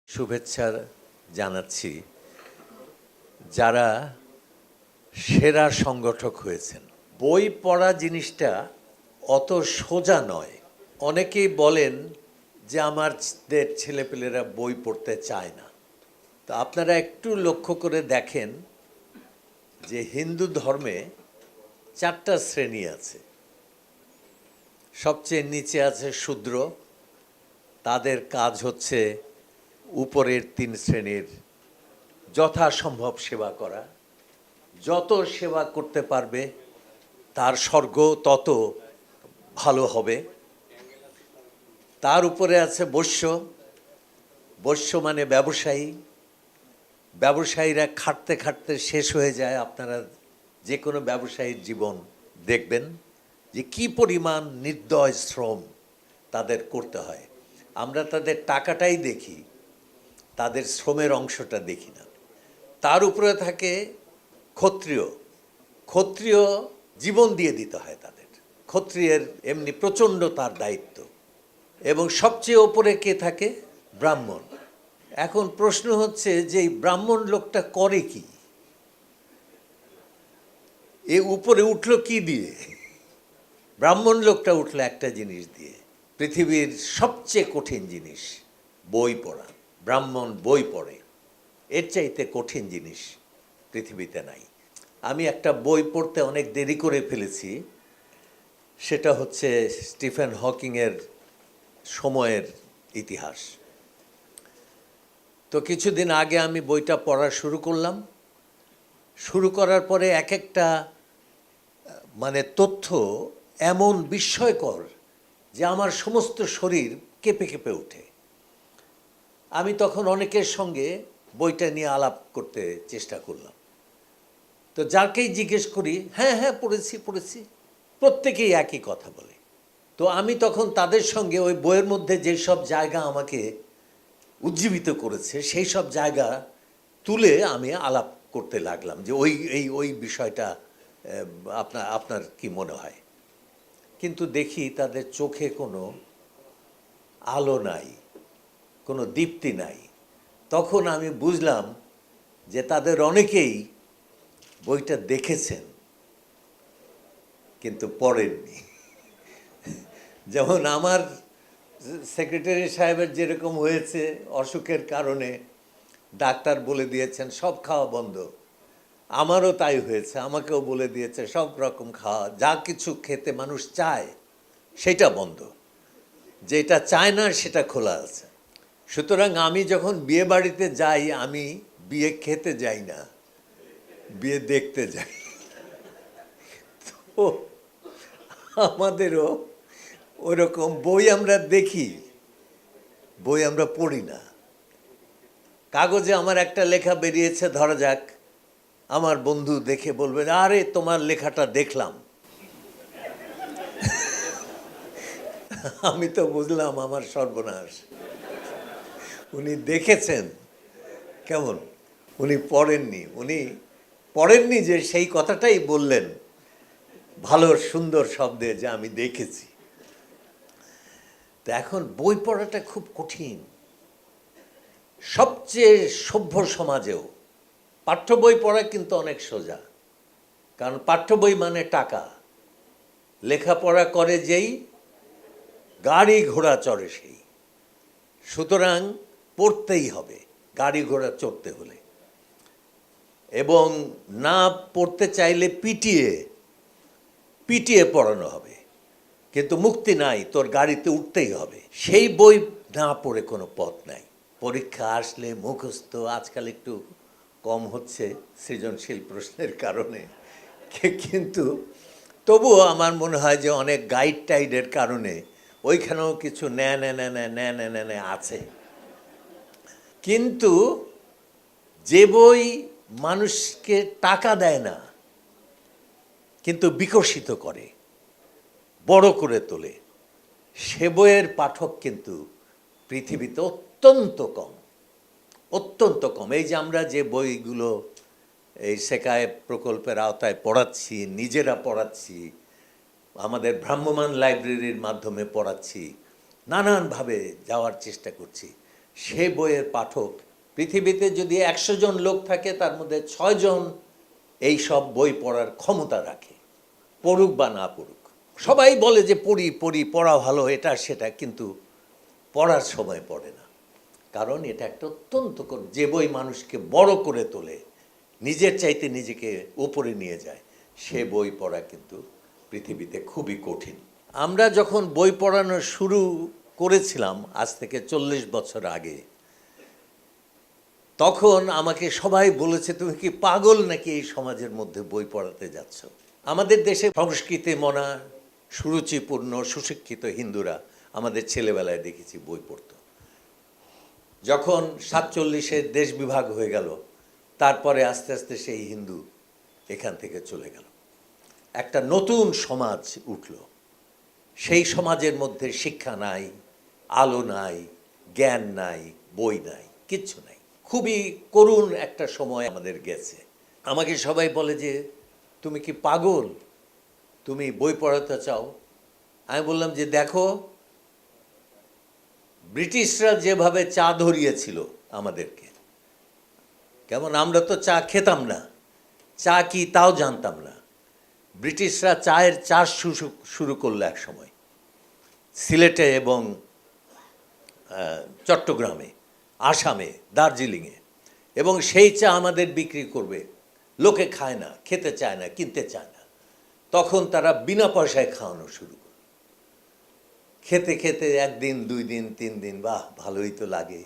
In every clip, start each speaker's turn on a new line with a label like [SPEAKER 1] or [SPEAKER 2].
[SPEAKER 1] শুভেচ্ছা জানাচ্ছি যারা সেরা সংগঠক হয়েছেন। বই পড়া জিনিসটা অত সোজা নয়। অনেকেই বলেন যে আমাদের ছেলেপেলেরা বই পড়তে চায় না। তো আপনারা একটু লক্ষ্য করে দেখেন যে হিন্দু ধর্মে 4টা শ্রেণী আছে। সবচেয়ে নিচে আছে শূদ্র, তাদের কাজ হচ্ছে উপরের 3 শ্রেণীর যথাসম্ভব সেবা করা। যত সেবা করতে পারবে তার স্বর্গ তত ভালো হবে। তার উপরে আছে বৈশ্য। বৈশ্য মানে ব্যবসায়ী। ব্যবসায়ীরা খাটতে খাটতে শেষ হয়ে যায়। আপনারা যে কোনো ব্যবসায়ীর জীবন দেখবেন যে কী পরিমাণ নির্দয় শ্রম তাদের করতে হয়। আমরা তাদের টাকাটাই দেখি, তাদের শ্রমের অংশটা দেখি না। তার উপরে থাকে ক্ষত্রিয়। ক্ষত্রিয় জীবন দিয়ে দিতে হয় তাদের। ক্ষত্রিয়ের এমনি প্রচণ্ড তার দায়িত্ব। এবং সবচেয়ে ওপরে কে থাকে? ব্রাহ্মণ। এখন প্রশ্ন হচ্ছে যে এই ব্রাহ্মণ লোকটা করে কি? এ উপরে উঠলো কি দিয়ে? ব্রাহ্মণ লোকটা উঠলো একটা জিনিস দিয়ে, পৃথিবীর সবচেয়ে কঠিন জিনিস, বই পড়া। ব্রাহ্মণ বই পড়ে, এর চাইতে কঠিন জিনিস পৃথিবীতে নাই। আমি একটা বই পড়তে অনেক দেরি করে ফেলেছি, সেটা হচ্ছে স্টিফেন হকিংয়ের সময়ের ইতিহাস। তো কিছুদিন আগে আমি বইটা পড়া শুরু করলাম। শুরু করার পরে এক একটা তথ্য এমন বিস্ময়কর যে আমার সমস্ত শরীর কেঁপে কেঁপে ওঠে। আমি তখন অনেকের সঙ্গে বইটা নিয়ে আলাপ করতে চেষ্টা করলাম। তো যাকেই জিজ্ঞেস করি, হ্যাঁ হ্যাঁ পড়েছি, প্রত্যেকেই একই কথা বলে। তো আমি তখন তাদের সঙ্গে ওই বইয়ের মধ্যে যেসব জায়গা আমাকে উজ্জীবিত করেছে সেই সব জায়গা তুলে আমি আলাপ করতে লাগলাম যে ওই বিষয়টা আপনার কি মনে হয়। কিন্তু দেখি তাদের চোখে কোনো আলো নাই, কোনো দীপ্তি নাই। তখন আমি বুঝলাম যে তাদের অনেকেই বইটা দেখেছেন কিন্তু পড়েননি। যেমন আমার সেক্রেটারি সাহেবের যেরকম হয়েছে, অসুখের কারণে ডাক্তার বলে দিয়েছেন সব খাওয়া বন্ধ। আমারও তাই হয়েছে, আমাকেও বলে দিয়েছে সব রকম খাওয়া, যা কিছু খেতে মানুষ চায় সেটা বন্ধ, যেটা চায় না সেটা খোলা আছে। সুতরাং আমি যখন বিয়ে বাড়িতে যাই, আমি বিয়ে খেতে যাই না, বিয়ে দেখতে যাই। তো আমাদেরও ওরকম বই আমরা দেখি, বই আমরা পড়ি না। কাগজে আমার একটা লেখা বেরিয়েছে, ধরা যাক, আমার বন্ধু দেখে বলবে, আরে তোমার লেখাটা দেখলাম। আমি তো বুঝলাম আমার সর্বনাশ। উনি দেখেছেন কেমন, উনি পড়েননি যে সেই কথাটাই বললেন ভালো সুন্দর শব্দে যে আমি দেখেছি। তো এখন বই পড়াটা খুব কঠিন। সবচেয়ে সভ্য সমাজেও পাঠ্য বই পড়া কিন্তু অনেক সোজা, কারণ পাঠ্য বই মানে টাকা। লেখাপড়া করে যেই, গাড়ি ঘোড়া চড়ে সেই। সুতরাং পড়তেই হবে গাড়ি ঘোড়া চড়তে হলে, এবং না পড়তে চাইলে পিটিয়ে পড়ানো হবে। কিন্তু মুক্তি নাই, তোর গাড়িতে উঠতেই হবে। সেই বই না পড়ে কোনো পথ নাই। পরীক্ষা আসলে মুখস্থ আজকাল একটু কম হচ্ছে সৃজনশীল প্রশ্নের কারণে, কিন্তু তবুও আমার মনে হয় যে অনেক গাইড টাইডের কারণে ওইখানেও কিছু ন্যা আছে। কিন্তু যে বই মানুষকে টাকা দেয় না কিন্তু বিকশিত করে, বড় করে তোলে, সে বইয়ের পাঠক কিন্তু পৃথিবীতে অত্যন্ত কম। এই যে আমরা যে বইগুলো এই শেখায় প্রকল্পের আওতায় পড়াচ্ছি, নিজেরা পড়াচ্ছি, আমাদের ভ্রাম্যমাণ লাইব্রেরির মাধ্যমে পড়াচ্ছি, নানানভাবে যাওয়ার চেষ্টা করছি, সে বইয়ের পাঠক পৃথিবীতে যদি 100 জন লোক থাকে তার মধ্যে 6 জন এই সব বই পড়ার ক্ষমতা রাখে, পড়ুক বা না পড়ুক। সবাই বলে যে পড়ি পড়ি, পড়া ভালো, এটা সেটা, কিন্তু পড়ার সময় পড়ে না। কারণ এটা একটা অত্যন্ত যে বই মানুষকে বড় করে তোলে, নিজের চাইতে নিজেকে উপরে নিয়ে যায়, সে বই পড়া কিন্তু পৃথিবীতে খুবই কঠিন। আমরা যখন বই পড়ানো শুরু করেছিলাম আজ থেকে 40 বছর আগে, তখন আমাকে সবাই বলেছে, তুমি কি পাগল নাকি এই সমাজের মধ্যে বই পড়াতে যাচ্ছ? আমাদের দেশে সংস্কৃতি মনা সুরুচিপূর্ণ সুশিক্ষিত হিন্দুরা আমাদের ছেলেবেলায় দেখেছি বই পড়ত। যখন 47-এর দেশ বিভাগ হয়ে গেল, তারপরে আস্তে আস্তে সেই হিন্দু এখান থেকে চলে গেল, একটা নতুন সমাজ উঠল। সেই সমাজের মধ্যে শিক্ষা নাই, আলো নাই, জ্ঞান নাই, বই নাই, কিচ্ছু নাই। খুবই করুণ একটা সময় আমাদের গেছে। আমাকে সবাই বলে যে তুমি কি পাগল, তুমি বই পড়াতে চাও? আমি বললাম যে দেখো, ব্রিটিশরা যেভাবে চা ধরিয়েছিল আমাদেরকে, কেমন আমরা তো চা খেতাম না, চা কি তাও জানতাম না। ব্রিটিশরা চায়ের চাষ শুরু করলো এক সময় সিলেটে এবং চট্টগ্রামে, আসামে, দার্জিলিংয়ে, এবং সেই চা আমাদের বিক্রি করবে। লোকে খায় না, খেতে চায় না, কিনতে চায় না। তখন তারা বিনা পয়সায় খাওয়ানো শুরু করল। খেতে খেতে 1 দিন 2 দিন 3 দিন, বাহ ভালোই তো লাগে,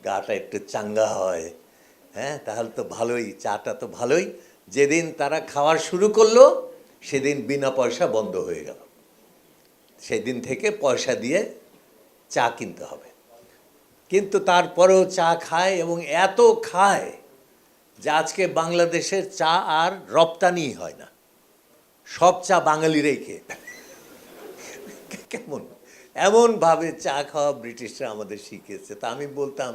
[SPEAKER 1] গাটা একটু চাঙ্গা হয়, হ্যাঁ তাহলে তো ভালোই, চাটা তো ভালোই। যেদিন তারা খাওয়া শুরু করলো সেদিন বিনা পয়সা বন্ধ হয়ে গেল। সেদিন থেকে পয়সা দিয়ে চা কিনতে হবে। কিন্তু তারপরেও চা খায়, এবং এত খায় যে আজকে বাংলাদেশের চা আর রপ্তানি হয় না, সব চা বাঙালিরাই খেয়ে। কেমন এমনভাবে চা খাওয়া ব্রিটিশরা আমাদের শিখিয়েছে। তা আমি বলতাম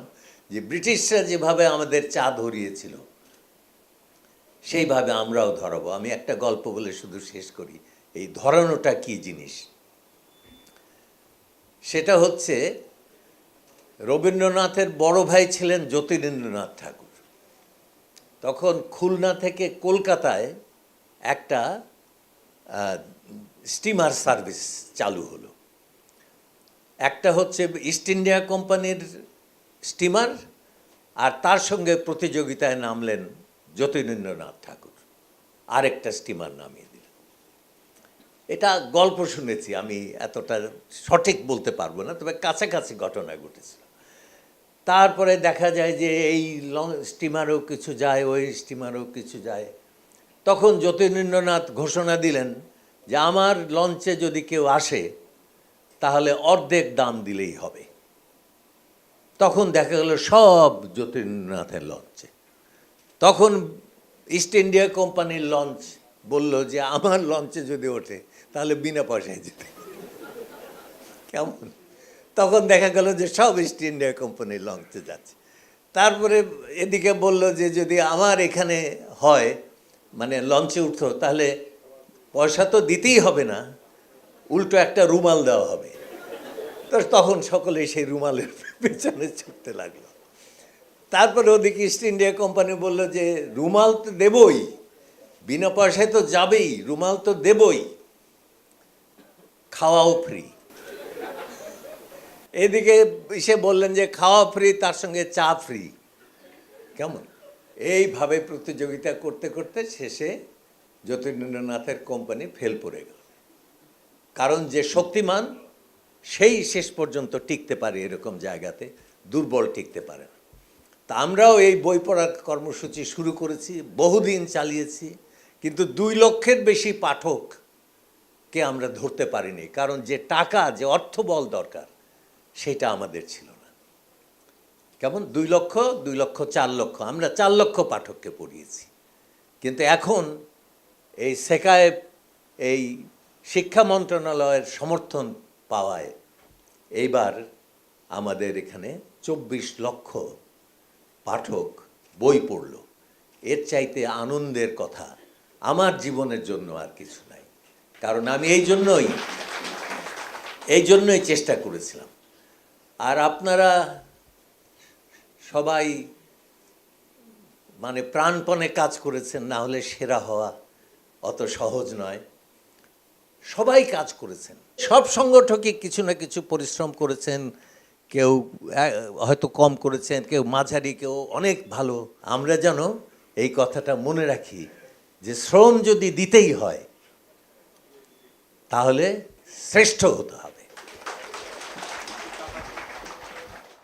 [SPEAKER 1] যে ব্রিটিশরা যেভাবে আমাদের চা ধরিয়েছিল সেইভাবে আমরাও ধরাবো। আমি একটা গল্প বলে শুধু শেষ করি, এই ধরানোটা কি জিনিস। সেটা হচ্ছে, রবীন্দ্রনাথের বড় ভাই ছিলেন জ্যোতিরিন্দ্রনাথ ঠাকুর। তখন খুলনা থেকে কলকাতায় একটা স্টিমার সার্ভিস চালু হলো। একটা হচ্ছে ইস্ট ইন্ডিয়া কোম্পানির স্টিমার, আর তার সঙ্গে প্রতিযোগিতায় নামলেন জ্যোতিরিন্দ্রনাথ ঠাকুর, আরেকটা স্টিমার নামিয়ে দিলেন। এটা গল্প শুনেছি, আমি এতটা সঠিক বলতে পারবো না, তবে কাছাকাছি ঘটনা ঘটেছিল। তারপরে দেখা যায় যে এই স্টিমারও কিছু যায়, ওই স্টিমারও কিছু যায়। তখন জ্যোতিরিন্দ্রনাথ ঘোষণা দিলেন যে আমার লঞ্চে যদি কেউ আসে তাহলে অর্ধেক দাম দিলেই হবে। তখন দেখা গেল সব জ্যোতিরিন্দ্রনাথের লঞ্চে। তখন ইস্ট ইন্ডিয়া কোম্পানির লঞ্চ বলল যে আমার লঞ্চে যদি ওঠে তাহলে বিনা পয়সায় যেতে। কেমন? তখন দেখা গেল যে সব ইস্ট ইন্ডিয়া কোম্পানির লঞ্চে যাচ্ছে। তারপরে এদিকে বলল যে যদি আমার এখানে হয়, মানে লঞ্চে উঠতো, তাহলে পয়সা তো দিতেই হবে না, উল্টো একটা রুমাল দেওয়া হবে। তো তখন সকলেই সেই রুমালের পেছনে ছুটতে লাগলো। তারপরে ওদিকে ইস্ট ইন্ডিয়া কোম্পানি বলল যে রুমাল তো দেবই, বিনা পয়সায় তো যাবেই, রুমাল তো দেবই, খাওয়াও ফ্রি। এদিকে এসে বললেন যে খাওয়া ফ্রি, তার সঙ্গে চা ফ্রি। কেমন? এইভাবে প্রতিযোগিতা করতে করতে শেষে জ্যোতিরিন্দ্রনাথের কোম্পানি ফেল পড়ে গেল। কারণ যে শক্তিমান সেই শেষ পর্যন্ত টিকতে পারে এরকম জায়গাতে, দুর্বল টিকতে পারে না। তা আমরাও এই বই পড়ার কর্মসূচি শুরু করেছি, বহুদিন চালিয়েছি, কিন্তু 2 লক্ষের বেশি পাঠককে আমরা ধরতে পারিনি। কারণ যে টাকা, যে অর্থবল দরকার সেটা আমাদের ছিল না। কেমন? 2 লক্ষ, 2 লক্ষ, 4 লক্ষ, আমরা 4 লক্ষ পাঠককে পড়িয়েছি। কিন্তু এখন এই সেকায়, এই শিক্ষা মন্ত্রণালয়ের সমর্থন পাওয়ায় এইবার আমাদের এখানে 24 লক্ষ পাঠক বই পড়ল। এর চাইতে আনন্দের কথা আমার জীবনের জন্য আর কিছু নাই। কারণ আমি এই জন্যই চেষ্টা করেছিলাম। আর আপনারা সবাই মানে প্রাণপণে কাজ করেছেন, না হলে সেরা হওয়া অত সহজ নয়। সবাই কাজ করেছেন, সব সংগঠকই কিছু না কিছু পরিশ্রম করেছেন। কেউ হয়তো কম করেছেন, কেউ মাঝারি, কেউ অনেক ভালো। আমরা যেন এই কথাটা মনে রাখি যে শ্রম যদি দিতেই হয় তাহলে শ্রেষ্ঠ হতে হবে।